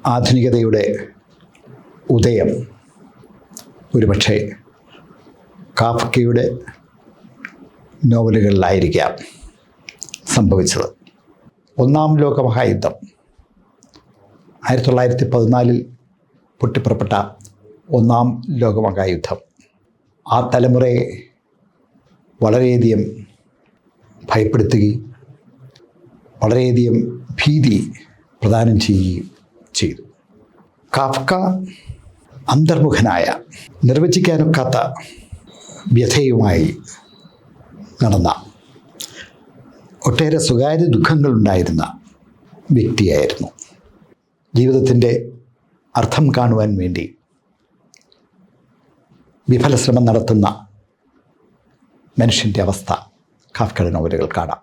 ആധുനികതയുടെ ഉദയം ഒരുപക്ഷെ കാഫ്കയുടെ നോവലുകളിലായിരിക്കാം സംഭവിച്ചത്. ഒന്നാം ലോകമഹായുദ്ധം 1914 പൊട്ടിപ്പുറപ്പെട്ട ഒന്നാം ലോകമഹായുദ്ധം ആ തലമുറയെ വളരെയധികം ഭയപ്പെടുത്തുകയും വളരെയധികം ഭീതി പ്രദാനം ചെയ്യുകയും ചെയ്തു. കാഫ്ക അന്തർമുഖനായ, നിർവചിക്കാനൊക്കാത്ത വ്യഥയുമായി നടന്ന, ഒട്ടേറെ സ്വകാര്യ ദുഃഖങ്ങളുണ്ടായിരുന്ന വ്യക്തിയായിരുന്നു. ജീവിതത്തിൻ്റെ അർത്ഥം കാണുവാൻ വേണ്ടി വിഫല ശ്രമം നടത്തുന്ന മനുഷ്യൻ്റെ അവസ്ഥ കാഫ്കയുടെ നോവലുകൾ കാണാം.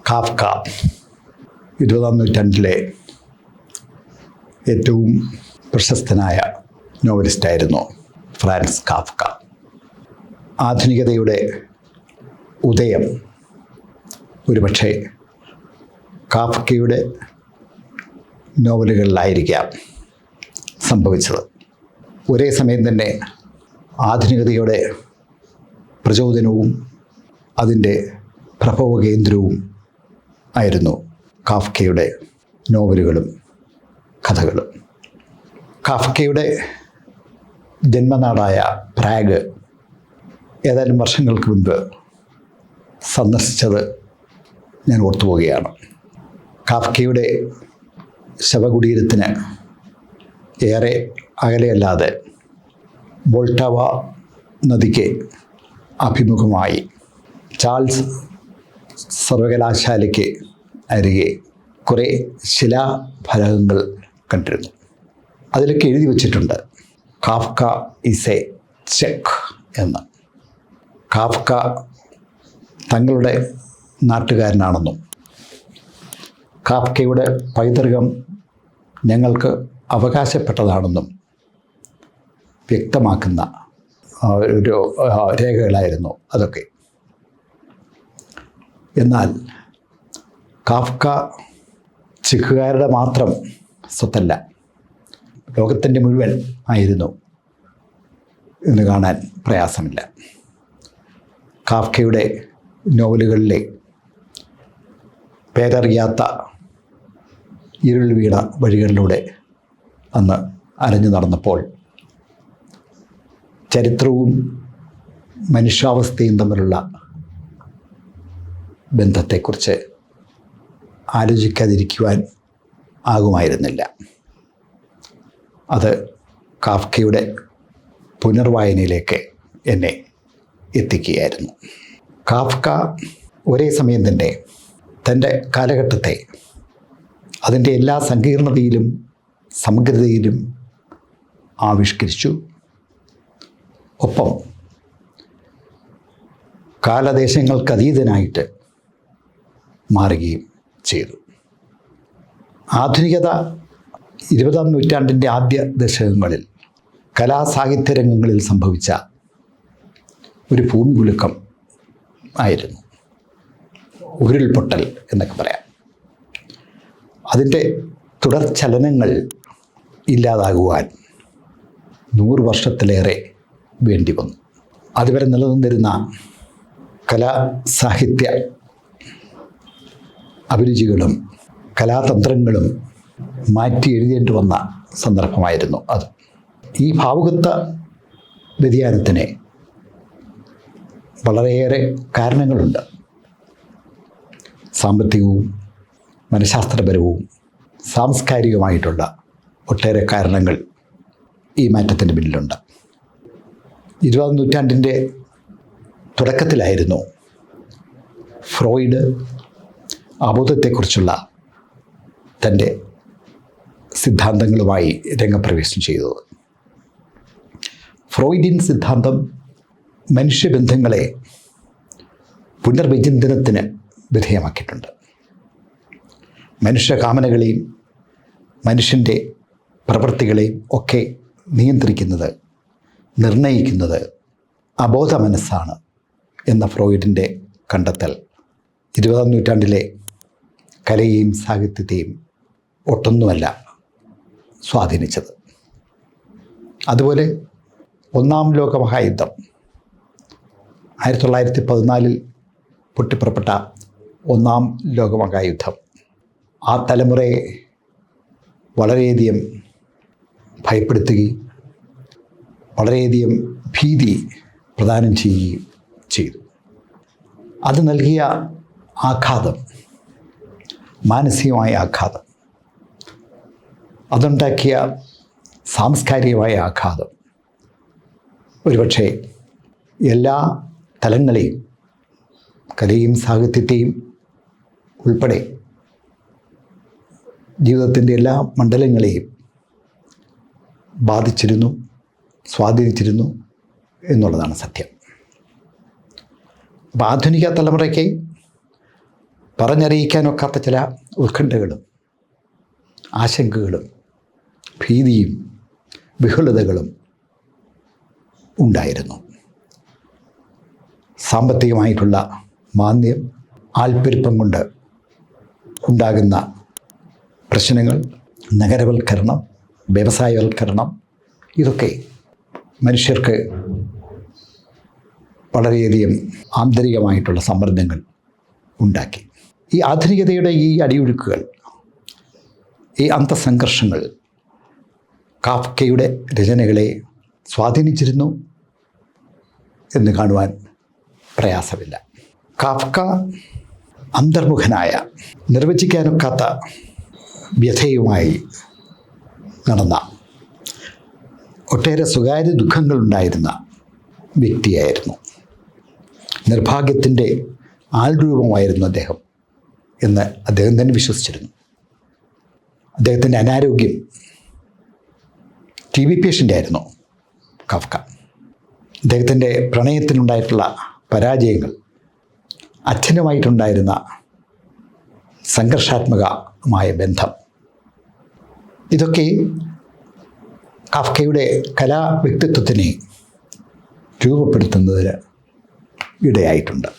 കാഫ്ക 20-ാം നൂറ്റാണ്ടിലെ ഏറ്റവും പ്രശസ്തനായ നോവലിസ്റ്റായിരുന്നു ഫ്രാൻസ് കാഫ്ക. ആധുനികതയുടെ ഉദയം ഒരുപക്ഷെ കാഫ്കയുടെ നോവലുകളിലായിരിക്കാം സംഭവിച്ചത്. ഒരേ സമയം തന്നെ ആധുനികതയുടെ പ്രചോദനവും അതിൻ്റെ പ്രഭവകേന്ദ്രവും ആയിരുന്നു കാഫ്കയുടെ നോവലുകളും കഥകളും. കാഫ്കയുടെ ജന്മനാടായ പ്രാഗ് ഏതാനും വർഷങ്ങൾക്ക് മുൻപ് സന്ദർശിച്ചത് ഞാൻ ഓർത്തുപോവുകയാണ്. കാഫ്കയുടെ ശവകുടീരത്തിന് ഏറെ അകലെയല്ലാതെ വോൾട്ടാവ നദിക്ക് അഭിമുഖമായി ചാൾസ് സർവകലാശാലയ്ക്ക് അരികെ കുറേ ശിലാഫലകങ്ങൾ കണ്ടിരുന്നു. അതിലൊക്കെ എഴുതി വച്ചിട്ടുണ്ട് കാഫ്ക ഈസ് എ ചെക്ക് എന്ന്. കാഫ്ക തങ്ങളുടെ നാട്ടുകാരനാണെന്നും കാഫ്കയുടെ പൈതൃകം ഞങ്ങൾക്ക് അവകാശപ്പെട്ടതാണെന്നും വ്യക്തമാക്കുന്ന ഒരു രേഖകളായിരുന്നു അതൊക്കെ. എന്നാൽ കാഫ്ക ചെക്കുകാരുടെ മാത്രം സ്വത്തല്ല, ലോകത്തിൻ്റെ മുഴുവൻ ആയിരുന്നു എന്ന് കാണാൻ പ്രയാസമില്ല. കാഫ്കയുടെ നോവലുകളിലെ പേരറിയാത്ത ഇരുൾ വീണ വഴികളിലൂടെ അന്ന് അലഞ്ഞു നടന്നപ്പോൾ ചരിത്രവും മനുഷ്യാവസ്ഥയും തമ്മിലുള്ള ബന്ധത്തെക്കുറിച്ച് ആലോചിക്കാതിരിക്കുവാൻ ആകുമായിരുന്നില്ല. അത് കാഫ്കയുടെ പുനർവായനയിലേക്ക് എന്നെ എത്തിക്കുകയായിരുന്നു. കാഫ്ക ഒരേ സമയം തന്നെ തൻ്റെ കാലഘട്ടത്തെ അതിൻ്റെ എല്ലാ സങ്കീർണതയിലും സമഗ്രതയിലും ആവിഷ്കരിച്ചു. ഒപ്പം കാലദേശങ്ങൾക്കതീതനായിട്ട് മാറുകയും ചെയ്തു. ആധുനികത 20-ാം നൂറ്റാണ്ടിൻ്റെ ആദ്യ ദശകങ്ങളിൽ കലാസാഹിത്യ രംഗങ്ങളിൽ സംഭവിച്ച ഒരു ഭൂമികുലുക്കം ആയിരുന്നു, ഉരുൾപൊട്ടൽ എന്നൊക്കെ പറയാം. അതിൻ്റെ തുടർചലനങ്ങൾ ഇല്ലാതാകുവാൻ 100 വർഷത്തിലേറെ വേണ്ടി വന്നു. അതുവരെ നിലനിന്നിരുന്ന കലാസാഹിത്യ അഭിരുചികളും കലാതന്ത്രങ്ങളും മാറ്റി എഴുതേണ്ടി വന്ന സന്ദർഭമായിരുന്നു അത്. ഈ ഭാവുകത്വ വ്യതിയാനത്തിന് വളരെയേറെ കാരണങ്ങളുണ്ട്. സാമ്പത്തികവും മനഃശാസ്ത്രപരവും സാംസ്കാരികവുമായിട്ടുള്ള ഒട്ടേറെ കാരണങ്ങൾ ഈ മാറ്റത്തിൻ്റെ പിന്നിലുണ്ട്. 20-ാം നൂറ്റാണ്ടിൻ്റെ തുടക്കത്തിലായിരുന്നു ഫ്രോയിഡ് അബോധത്തെക്കുറിച്ചുള്ള തൻ്റെ സിദ്ധാന്തങ്ങളുമായി രംഗപ്രവേശനം ചെയ്തത്. ഫ്രോയിഡിയൻ സിദ്ധാന്തം മനുഷ്യബന്ധങ്ങളെ പുനർവിചിന്തനത്തിന് വിധേയമാക്കിയിട്ടുണ്ട്. മനുഷ്യകാമനകളെയും മനുഷ്യൻ്റെ പ്രവൃത്തികളെയും ഒക്കെ നിയന്ത്രിക്കുന്നത്, നിർണയിക്കുന്നത് അബോധ മനസ്സാണ് എന്ന ഫ്രോയിഡിൻ്റെ കണ്ടെത്തൽ 20-ാം നൂറ്റാണ്ടിലെ കലയെയും സാഹിത്യത്തെയും ഒട്ടൊന്നുമല്ല സ്വാധീനിച്ചത്. അതുപോലെ ഒന്നാം ലോകമഹായുദ്ധം 1914 പൊട്ടിപ്പുറപ്പെട്ട ഒന്നാം ലോകമഹായുദ്ധം ആ തലമുറയെ വളരെയധികം ഭയപ്പെടുത്തുകയും വളരെയധികം ഭീതി പ്രദാനം ചെയ്യുകയും ചെയ്തു. അത് നൽകിയ ആഘാതം, മാനസികമായ ആഘാതം, അതുണ്ടാക്കിയ സാംസ്കാരികമായ ആഘാതം ഒരുപക്ഷെ എല്ലാ തലങ്ങളെയും, കലയും സാഹിത്യത്തെയും ഉൾപ്പെടെ ജീവിതത്തിൻ്റെ എല്ലാ മണ്ഡലങ്ങളെയും ബാധിച്ചിരുന്നു, സ്വാധീനിച്ചിരുന്നു എന്നുള്ളതാണ് സത്യം. അപ്പോൾ ആധുനിക തലമുറയ്ക്ക് പറഞ്ഞറിയിക്കാനൊക്കാത്ത ചില ഉത്കണ്ഠകളും ആശങ്കകളും ഭീതിയും വിഹുലതകളും ഉണ്ടായിരുന്നു. സാമ്പത്തികമായിട്ടുള്ള മാന്ദ്യം, ആൾപ്പെരുപ്പം കൊണ്ട് ഉണ്ടാകുന്ന പ്രശ്നങ്ങൾ, നഗരവൽക്കരണം, വ്യവസായവൽക്കരണം, ഇതൊക്കെ മനുഷ്യർക്ക് വളരെയധികം ആന്തരികമായിട്ടുള്ള സമ്മർദ്ദങ്ങൾ ഉണ്ടാക്കി. ഈ ആധുനികതയുടെ ഈ അടിയൊഴുക്കുകൾ, ഈ അന്തസംഘർഷങ്ങൾ കാഫ്കയുടെ രചനകളെ സ്വാധീനിച്ചിരുന്നു എന്ന് കാണുവാൻ പ്രയാസമില്ല. കാഫ്ക അന്തർമുഖനായ, നിർവചിക്കാനൊക്കാത്ത വ്യഥയുമായി നടന്ന, ഒട്ടേറെ സ്വകാര്യ ദുഃഖങ്ങളുണ്ടായിരുന്ന വ്യക്തിയായിരുന്നു. നിർഭാഗ്യത്തിൻ്റെ ആൾരൂപമായിരുന്നു അദ്ദേഹം എന്ന് അദ്ദേഹം തന്നെ വിശ്വസിച്ചിരുന്നു. അദ്ദേഹത്തിൻ്റെ അനാരോഗ്യം TB പേഷ്യൻ്റായിരുന്നു കാഫ്ക. അദ്ദേഹത്തിൻ്റെ പ്രണയത്തിലുണ്ടായിട്ടുള്ള പരാജയങ്ങൾ, അച്ഛനുമായിട്ടുണ്ടായിരുന്ന സംഘർഷാത്മകമായ ബന്ധം, ഇതൊക്കെ കാഫ്കയുടെ കലാ വ്യക്തിത്വത്തിനെ രൂപപ്പെടുത്തുന്നതിന് ഇടയായിട്ടുണ്ട്.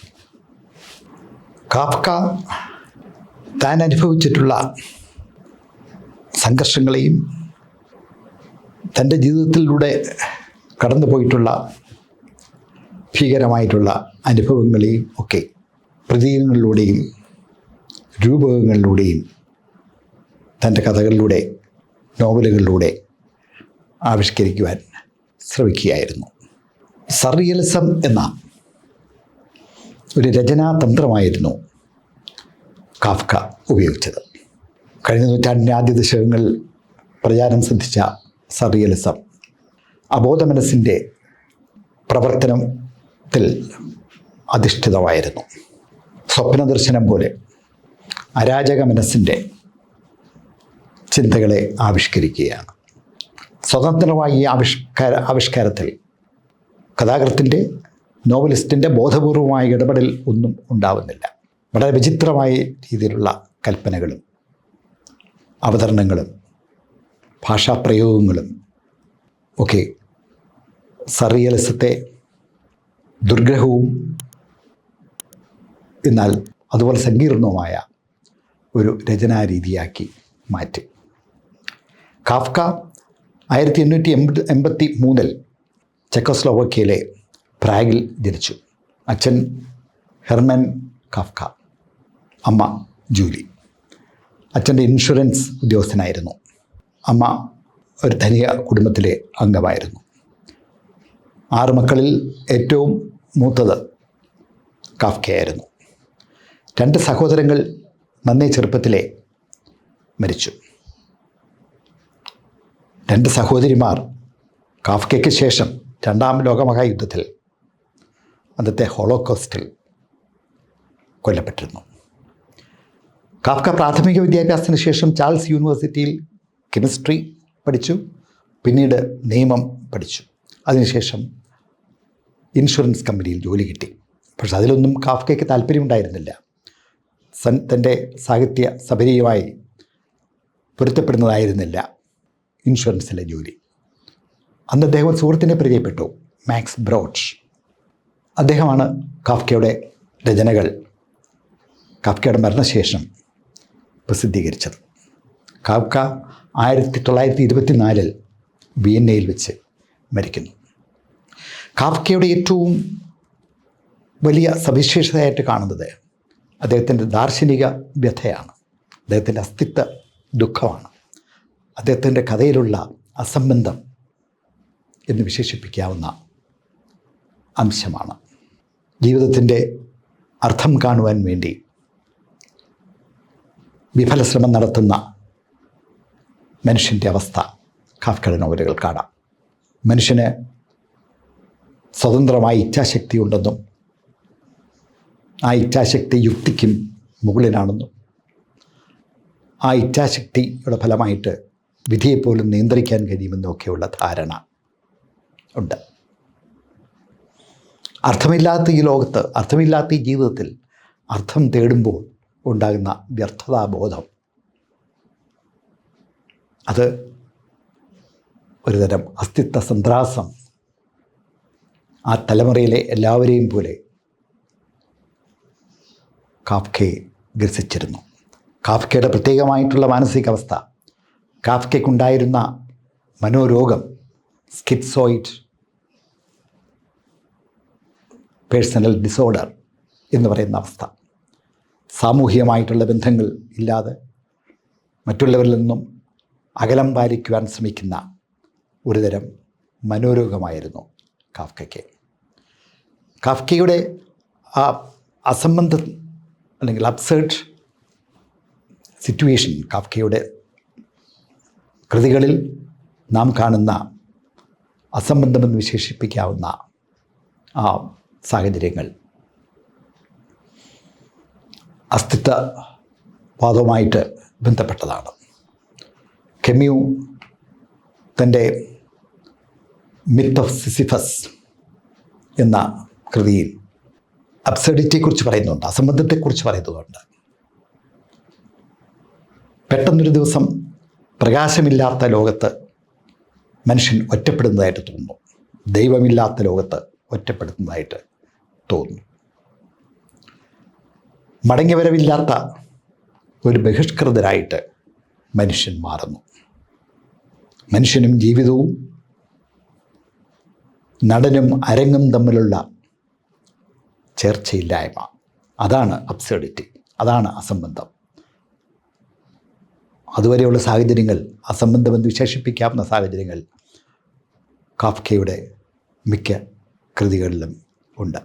കാഫ്ക താൻ അനുഭവിച്ചിട്ടുള്ള സംഘർഷങ്ങളെയും തൻ്റെ ജീവിതത്തിലൂടെ കടന്നു പോയിട്ടുള്ള ഭീകരമായിട്ടുള്ള അനുഭവങ്ങളെയും ഒക്കെ പ്രതീകങ്ങളിലൂടെയും രൂപകങ്ങളിലൂടെയും തൻ്റെ കഥകളിലൂടെ, നോവലുകളിലൂടെ ആവിഷ്കരിക്കുവാൻ ശ്രമിക്കുകയായിരുന്നു. സർറിയലിസം എന്ന ഒരു രചനാതന്ത്രമായിരുന്നു കാഫ്ക ഉപയോഗിച്ചത്. കഴിഞ്ഞ നൂറ്റാണ്ടിൻ്റെ ആദ്യ ദശകങ്ങളിൽ പ്രചാരം സിദ്ധിച്ച സർറിയലിസം അബോധ മനസ്സിൻ്റെ പ്രവർത്തനത്തിൽ അധിഷ്ഠിതമായിരുന്നു. സ്വപ്നദർശനം പോലെ അരാജക മനസ്സിൻ്റെ ചിന്തകളെ ആവിഷ്കരിക്കുകയാണ്. സ്വതന്ത്രമായ ഈ ആവിഷ്കാരത്തിൽ കഥാകൃത്തിൻ്റെ, നോവലിസ്റ്റിൻ്റെ ബോധപൂർവമായ ഇടപെടൽ ഒന്നും ഉണ്ടാവുന്നില്ല. വളരെ വിചിത്രമായ രീതിയിലുള്ള കൽപ്പനകളും അവതരണങ്ങളും ഭാഷാപ്രയോഗങ്ങളും ഒക്കെ സർറിയലിസത്തെ ദുർഗ്രഹവും എന്നാൽ അതുപോലെ സങ്കീർണവുമായ ഒരു രചനാരീതിയാക്കി മാറ്റി. കാഫ്ക 1883 ചെക്കോസ്ലോവാക്യയിലെ പ്രാഗിൽ ജനിച്ചു. അച്ഛൻ ഹെർമൻ കാഫ്ക, അമ്മ ജൂലി. അച്ഛൻ്റെ ഇൻഷുറൻസ് ഉദ്യോഗസ്ഥനായിരുന്നു. അമ്മ ഒരു ധനിക കുടുംബത്തിലെ അംഗമായിരുന്നു. 6 മക്കളിൽ ഏറ്റവും മൂത്തത് കാഫ്കയായിരുന്നു. 2 സഹോദരങ്ങൾ നന്നേ ചെറുപ്പത്തിലെ മരിച്ചു. 2 സഹോദരിമാർ കാഫ്കയ്ക്ക് ശേഷം 2-ാം ലോകമഹായുദ്ധത്തിൽ, അന്നത്തെ ഹോളോകോസ്റ്റിൽ കൊല്ലപ്പെട്ടിരുന്നു. കാഫ്ക പ്രാഥമിക വിദ്യാഭ്യാസത്തിന് ശേഷം ചാൾസ് യൂണിവേഴ്സിറ്റിയിൽ കെമിസ്ട്രി പഠിച്ചു. പിന്നീട് നിയമം പഠിച്ചു. അതിനുശേഷം ഇൻഷുറൻസ് കമ്പനിയിൽ ജോലി കിട്ടി. പക്ഷെ അതിലൊന്നും കാഫ്കയ്ക്ക് താല്പര്യമുണ്ടായിരുന്നില്ല. തൻ്റെ സാഹിത്യ സബരിയുമായി പൊരുത്തപ്പെടുന്നതായിരുന്നില്ല ഇൻഷുറൻസിലെ ജോലി. അന്ന് അദ്ദേഹം സുഹൃത്തിനെ പരിചയപ്പെട്ടു, മാക്സ് ബ്രോച്ച്. അദ്ദേഹമാണ് കാഫ്കയുടെ രചനകൾ കാഫ്കയുടെ മരണശേഷം പ്രസിദ്ധീകരിച്ചത്. കാഫ്ക 1924 വിയന്നയിൽ വെച്ച് മരിക്കുന്നു. കാഫ്കയുടെ ഏറ്റവും വലിയ സവിശേഷതയായിട്ട് കാണുന്നത് അദ്ദേഹത്തിൻ്റെ ദാർശനിക വ്യഥയാണ്, അദ്ദേഹത്തിൻ്റെ അസ്തിത്വ ദുഃഖമാണ്, അദ്ദേഹത്തിൻ്റെ കഥയിലുള്ള അസംബന്ധം എന്ന് വിശേഷിപ്പിക്കാവുന്ന അംശമാണ്. ജീവിതത്തിൻ്റെ അർത്ഥം കാണുവാൻ വേണ്ടി വിഫല ശ്രമം നടത്തുന്ന മനുഷ്യൻ്റെ അവസ്ഥ കാഫ്കയുടെ നോവലുകൾ കാണാം. മനുഷ്യന് സ്വതന്ത്രമായ ഇച്ഛാശക്തി ഉണ്ടെന്നും ആ ഇച്ഛാശക്തി യുക്തിക്കും മുകളിലാണെന്നും ആ ഇച്ഛാശക്തിയുടെ ഫലമായിട്ട് വിധിയെപ്പോലും നിയന്ത്രിക്കാൻ കഴിയുമെന്നൊക്കെയുള്ള ധാരണ ഉണ്ട്. അർത്ഥമില്ലാത്ത ഈ ലോകത്ത്, അർത്ഥമില്ലാത്ത ഈ ജീവിതത്തിൽ അർത്ഥം തേടുമ്പോൾ ഉണ്ടാകുന്ന വ്യർത്ഥതാബോധം, അത് ഒരുതരം അസ്തിത്വ സന്ത്രാസം ആ തലമുറയിലെ എല്ലാവരെയും പോലെ കാഫ്കയെ ഗ്രസിച്ചിരുന്നു. കാഫ്കയുടെ പ്രത്യേകമായിട്ടുള്ള മാനസികാവസ്ഥ, കാഫ്കയ്ക്കുണ്ടായിരുന്ന മനോരോഗം, സ്കിറ്റ്സോയിഡ് പേഴ്സണൽ ഡിസോർഡർ എന്ന് പറയുന്ന അവസ്ഥ, സാമൂഹികമായിട്ടുള്ള ബന്ധങ്ങൾ ഇല്ലാതെ മറ്റുള്ളവരിൽ നിന്നും അകലം പാലിക്കുവാൻ ശ്രമിക്കുന്ന ഒരുതരം മനോരോഗമായിരുന്നു കാഫ്കയ്ക്ക്. കാഫ്കയുടെ ആ അസംബന്ധം അല്ലെങ്കിൽ അബ്സേർഡ് സിറ്റുവേഷൻ, കാഫ്കയുടെ കൃതികളിൽ നാം കാണുന്ന അസംബന്ധമെന്ന് വിശേഷിപ്പിക്കാവുന്ന ആ സാഹചര്യങ്ങൾ അസ്തിത്വവാദവുമായിട്ട് ബന്ധപ്പെട്ടതാണ്. കെമ്യു തൻ്റെ മിത്ത് ഓഫ് സിസിഫസ് എന്ന കൃതിയിൽ അബ്സർഡിറ്റിയെക്കുറിച്ച് പറയുന്നുണ്ട്, അസംബന്ധത്തെക്കുറിച്ച് പറയുന്നുണ്ട്. പെട്ടെന്നൊരു ദിവസം പ്രകാശമില്ലാത്ത ലോകത്ത് മനുഷ്യൻ ഒറ്റപ്പെടുന്നതായിട്ട് തോന്നുന്നു, ദൈവമില്ലാത്ത ലോകത്ത് ഒറ്റപ്പെടുന്നതായിട്ട് തോന്നുന്നു. മടങ്ങിവരവില്ലാത്ത ഒരു ബഹിഷ്കൃതരായിട്ട് മനുഷ്യൻ മാറുന്നു. മനുഷ്യനും ജീവിതവും നടനും അരങ്ങും തമ്മിലുള്ള ചേർച്ചയില്ലായ്മ, അതാണ് അബ്സർഡിറ്റി, അതാണ് അസംബന്ധം. അതുവരെയുള്ള സാഹചര്യങ്ങൾ, അസംബന്ധമെന്ന് വിശേഷിപ്പിക്കാവുന്ന സാഹചര്യങ്ങൾ കാഫ്കയുടെ മിക്ക കൃതികളിലും ഉണ്ട്.